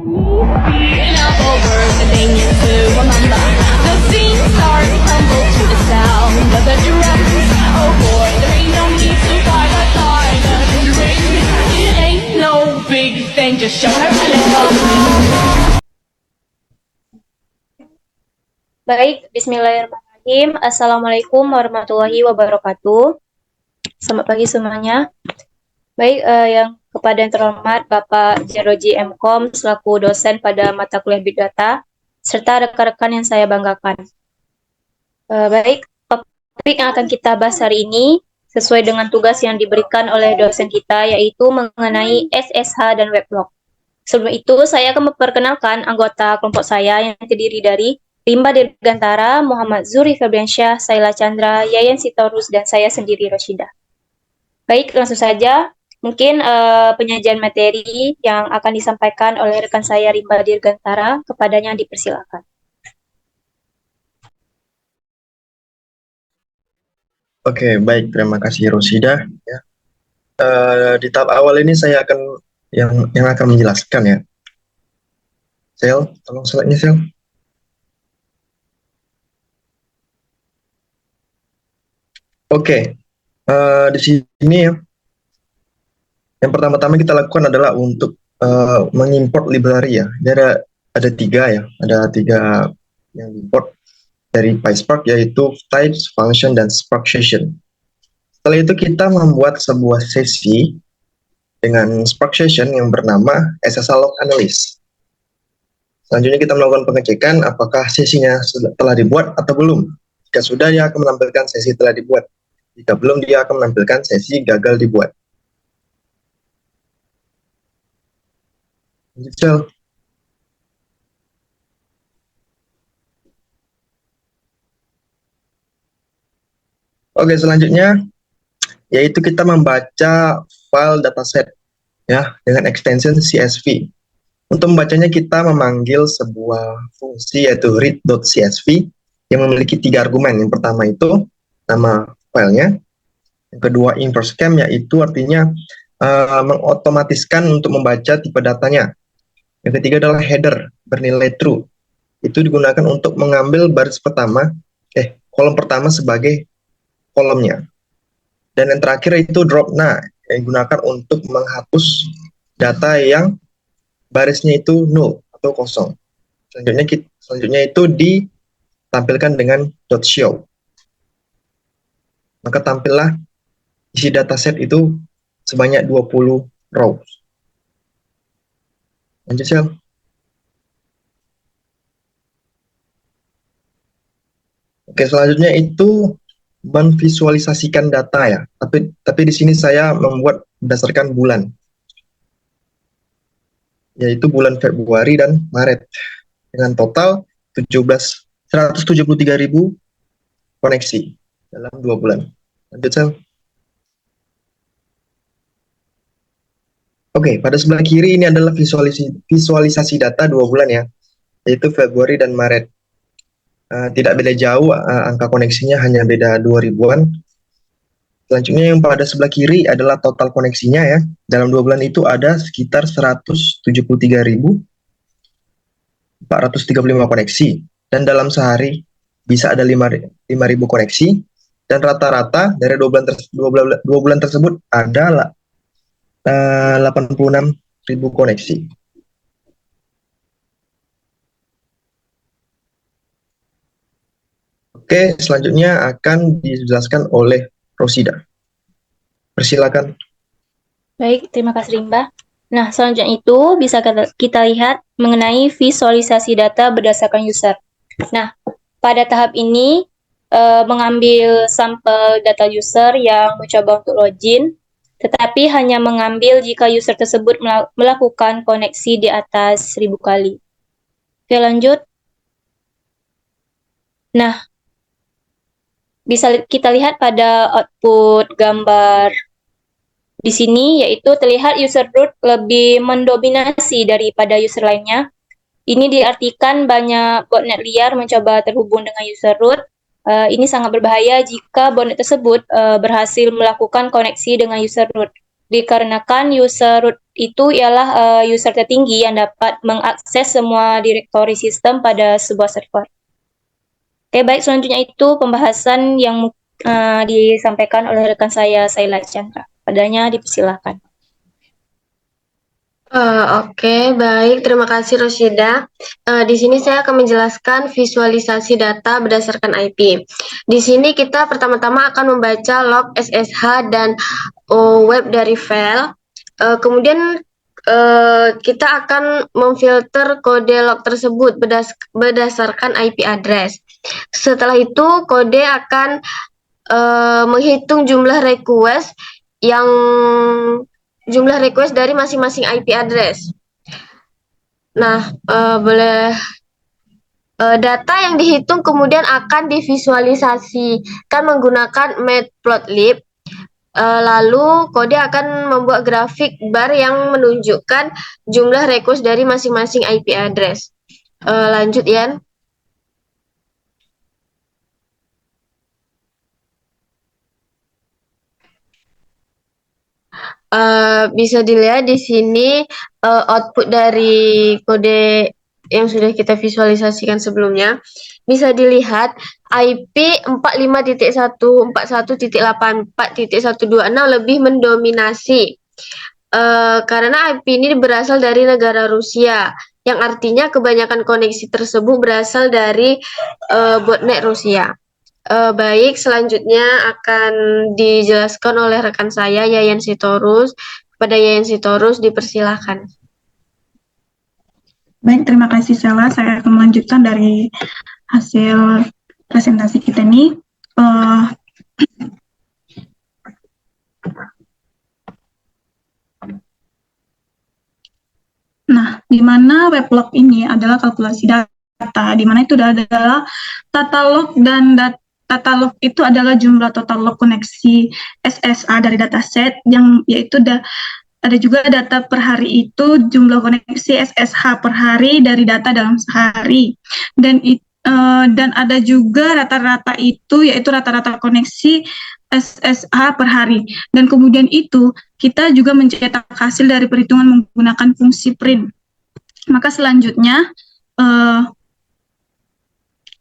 Being up over the thing to remember. The scene starts to tumble to the sound of the drums. Oh boy, there ain't no need to fight the silent ring. It ain't no big thing, just show her a little. Baik, bismillahirrahmanirrahim. Assalamualaikum warahmatullahi wabarakatuh. Selamat pagi semuanya. Baik, yang kepada yang terhormat Bapak Jeroji MKom selaku dosen pada mata kuliah Big Data, serta rekan-rekan yang saya banggakan. Baik, topik yang akan kita bahas hari ini sesuai dengan tugas yang diberikan oleh dosen kita, yaitu mengenai SSH dan weblog. Sebelum itu, saya akan memperkenalkan anggota kelompok saya yang terdiri dari Rimba Dirgantara, Muhammad Zuri Febriansyah, Saila Chandra, Yayan Sitorus, dan saya sendiri Roshidah. Baik, langsung saja. Mungkin penyajian materi yang akan disampaikan oleh rekan saya Rimba Dirgantara, kepadanya dipersilakan. Oke, baik. Terima kasih Roshidah. Ya. Di tahap awal ini saya akan yang akan menjelaskan ya. Sel, tolong slide-nya Sel. Oke, di sini ya. Yang pertama-tama kita lakukan adalah untuk mengimport library ya. Dia ada tiga ya, ada tiga yang diimport dari PySpark, yaitu types, function, dan Spark session. Setelah itu kita membuat sebuah sesi dengan Spark session yang bernama SSH Log Analyst. Selanjutnya kita melakukan pengecekan apakah sesinya telah dibuat atau belum. Jika sudah, dia akan menampilkan sesi telah dibuat. Jika belum, dia akan menampilkan sesi gagal dibuat. Lanjut, Oke, selanjutnya yaitu kita membaca file dataset ya dengan extension CSV. Untuk membacanya kita memanggil sebuah fungsi yaitu read.csv yang memiliki tiga argumen. Yang pertama itu nama filenya, yang kedua inverse cam, yaitu artinya mengotomatiskan untuk membaca tipe datanya. Yang ketiga adalah header bernilai true, itu digunakan untuk mengambil baris pertama, kolom pertama sebagai kolomnya. Dan yang terakhir itu drop now, yang digunakan untuk menghapus data yang barisnya itu null atau kosong. Selanjutnya itu ditampilkan dengan .show. Maka tampillah isi dataset itu sebanyak 20 rows. Lanjut, Sel. Oke, selanjutnya itu memvisualisasikan data ya. Tapi di sini saya membuat berdasarkan bulan. Yaitu bulan Februari dan Maret. Dengan total 173.000 koneksi dalam 2 bulan. Lanjut, Sel. Oke, pada sebelah kiri ini adalah visualisasi data 2 bulan ya, yaitu Februari dan Maret. Tidak beda jauh, angka koneksinya hanya beda 2.000-an. Selanjutnya yang pada sebelah kiri adalah total koneksinya ya. Dalam 2 bulan itu ada sekitar 173.435 koneksi. Dan dalam sehari bisa ada 5.000 koneksi. Dan rata-rata dari 2 bulan tersebut ada 86.000 koneksi. Oke, selanjutnya akan dijelaskan oleh Roshidah. Persilakan. Baik, terima kasih Rimba. Nah, selanjutnya itu bisa kita lihat mengenai visualisasi data berdasarkan user. Nah, pada tahap ini mengambil sampel data user yang mencoba untuk login, tetapi hanya mengambil jika user tersebut melakukan koneksi di atas 1000 kali. Oke, lanjut. Nah, bisa kita lihat pada output gambar di sini, yaitu terlihat user root lebih mendominasi daripada user lainnya. Ini diartikan banyak botnet liar mencoba terhubung dengan user root. Ini sangat berbahaya jika botnet tersebut berhasil melakukan koneksi dengan user root, dikarenakan user root itu ialah user tertinggi yang dapat mengakses semua direktori sistem pada sebuah server. Oke, baik, selanjutnya itu pembahasan yang disampaikan oleh rekan saya, Saila Chandra. Padanya dipersilakan. Oke, baik. Terima kasih Rosyida. Di sini saya akan menjelaskan visualisasi data berdasarkan IP. Di sini kita pertama-tama akan membaca log SSH dan web dari file. Kemudian kita akan memfilter kode log tersebut berdasarkan IP address. Setelah itu, kode akan menghitung jumlah request dari masing-masing IP address. Nah, data yang dihitung kemudian akan divisualisasikan menggunakan matplotlib. Lalu kode akan membuat grafik bar yang menunjukkan jumlah request dari masing-masing IP address. Lanjut, Yan. Bisa dilihat di sini output dari kode yang sudah kita visualisasikan sebelumnya. Bisa dilihat IP 45.141.84.126 lebih mendominasi karena IP ini berasal dari negara Rusia, yang artinya kebanyakan koneksi tersebut berasal dari botnet Rusia. Baik, selanjutnya akan dijelaskan oleh rekan saya, Yayan Sitorus. Kepada Yayan Sitorus, dipersilahkan. Baik, terima kasih Sela. Saya akan melanjutkan dari hasil presentasi kita ini. Nah, di mana weblog ini adalah kalkulasi data, di mana itu adalah data log dan data log itu adalah jumlah total log koneksi SSH dari dataset, yang yaitu ada juga data per hari itu jumlah koneksi SSH per hari dari data dalam sehari, dan ada juga rata-rata itu yaitu rata-rata koneksi SSH per hari, dan kemudian itu kita juga mencetak hasil dari perhitungan menggunakan fungsi print. Maka selanjutnya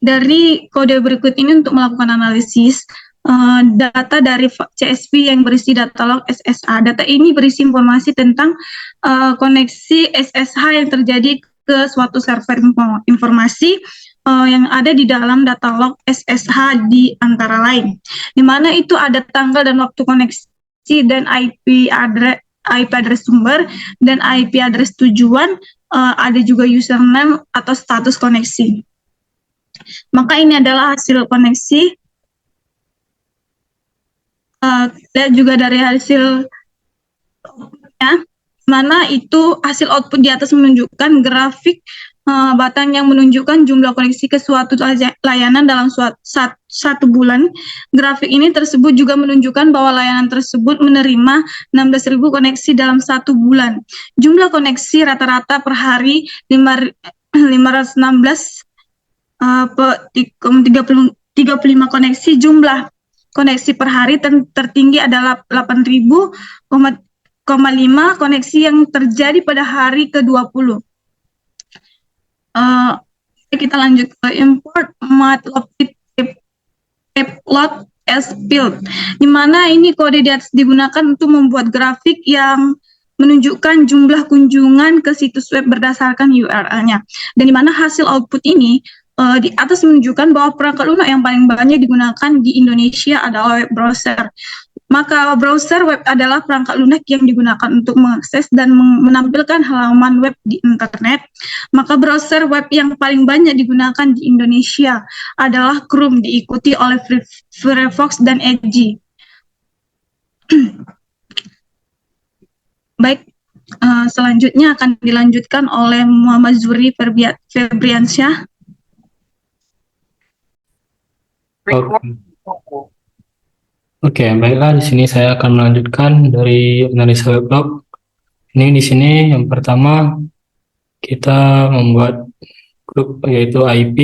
dari kode berikut ini untuk melakukan analisis data dari CSV yang berisi data log SSH. Data ini berisi informasi tentang koneksi SSH yang terjadi ke suatu server informasi yang ada di dalam data log SSH di antara lain, di mana itu ada tanggal dan waktu koneksi dan IP address sumber dan IP address tujuan, ada juga username atau status koneksi. Maka ini adalah hasil koneksi. Dan juga dari hasil mana itu hasil output di atas menunjukkan grafik batang yang menunjukkan jumlah koneksi ke suatu layanan dalam satu bulan. Grafik ini tersebut juga menunjukkan bahwa layanan tersebut menerima 16.000 koneksi dalam satu bulan. Jumlah koneksi rata-rata per hari 516 35 koneksi. Jumlah koneksi per hari tertinggi adalah 8.000,5 koneksi yang terjadi pada hari ke-20. Kita lanjut ke import matplotlib as build, di mana ini kode di atas digunakan untuk membuat grafik yang menunjukkan jumlah kunjungan ke situs web berdasarkan URL-nya, dan di mana hasil output ini di atas menunjukkan bahwa perangkat lunak yang paling banyak digunakan di Indonesia adalah web browser. Maka browser web adalah perangkat lunak yang digunakan untuk mengakses dan menampilkan halaman web di internet. Maka browser web yang paling banyak digunakan di Indonesia adalah Chrome, diikuti oleh Firefox dan Edge. Baik, selanjutnya akan dilanjutkan oleh Muhammad Zuri Febriansyah. Oke, baiklah, di sini saya akan melanjutkan dari analisa weblog. Ini di sini yang pertama kita membuat grup yaitu IP,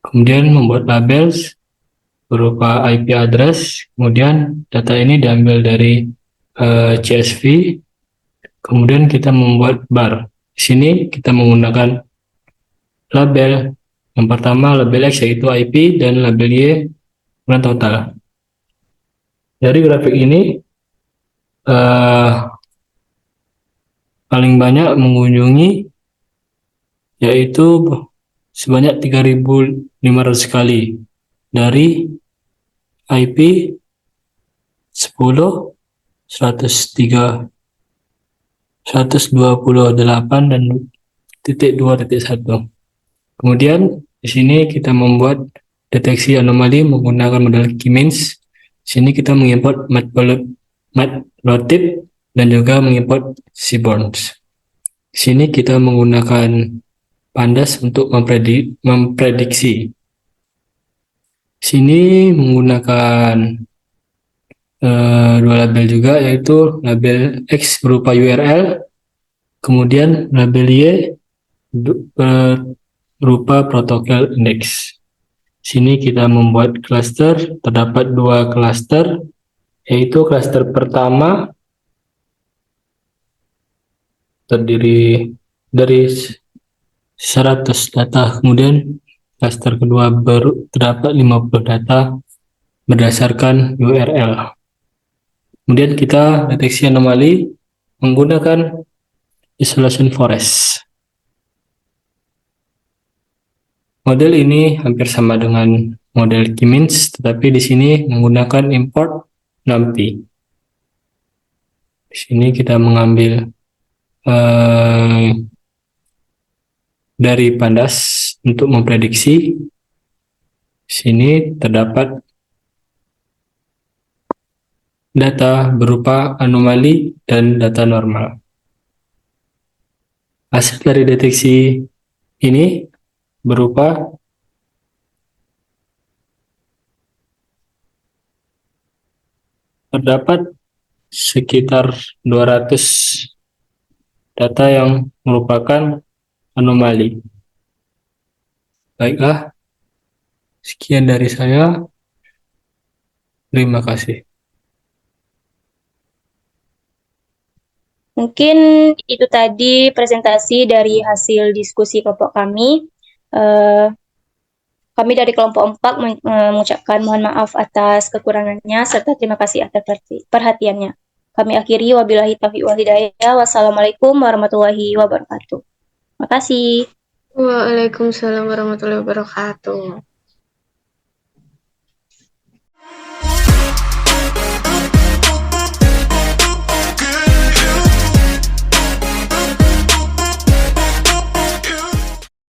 kemudian membuat labels berupa IP address, kemudian data ini diambil dari CSV, Kemudian kita membuat bar. Di sini kita menggunakan label. Yang pertama label X yaitu IP dan label Y jumlah total. Dari grafik ini paling banyak mengunjungi yaitu sebanyak 3.500 kali dari IP 10, 103, 128 dan .2.1. Kemudian di sini kita membuat deteksi anomali menggunakan model K-means. Di sini kita mengimport matplotlib dan juga mengimport seaborns. Di sini kita menggunakan pandas untuk memprediksi. Di sini menggunakan dua label juga, yaitu label X berupa URL, kemudian label Y berupa protokol index. Sini kita membuat cluster, terdapat dua cluster, yaitu cluster pertama terdiri dari 100 data, kemudian cluster kedua terdapat 50 data berdasarkan URL. Kemudian kita deteksi anomali menggunakan isolation forest. Model ini hampir sama dengan model K-means, tetapi di sini menggunakan import NumPy. Di sini kita mengambil dari pandas untuk memprediksi. Di sini terdapat data berupa anomali dan data normal. Hasil dari deteksi ini berupa terdapat sekitar 200 data yang merupakan anomali. Baiklah, sekian dari saya. Terima kasih. Mungkin itu tadi presentasi dari hasil diskusi kelompok kami. Kami dari kelompok 4 mengucapkan mohon maaf atas kekurangannya serta terima kasih atas perhatiannya. Kami akhiri, wabillahi taufiq wal hidayah. Wassalamualaikum warahmatullahi wabarakatuh. Terima kasih. Waalaikumsalam warahmatullahi wabarakatuh.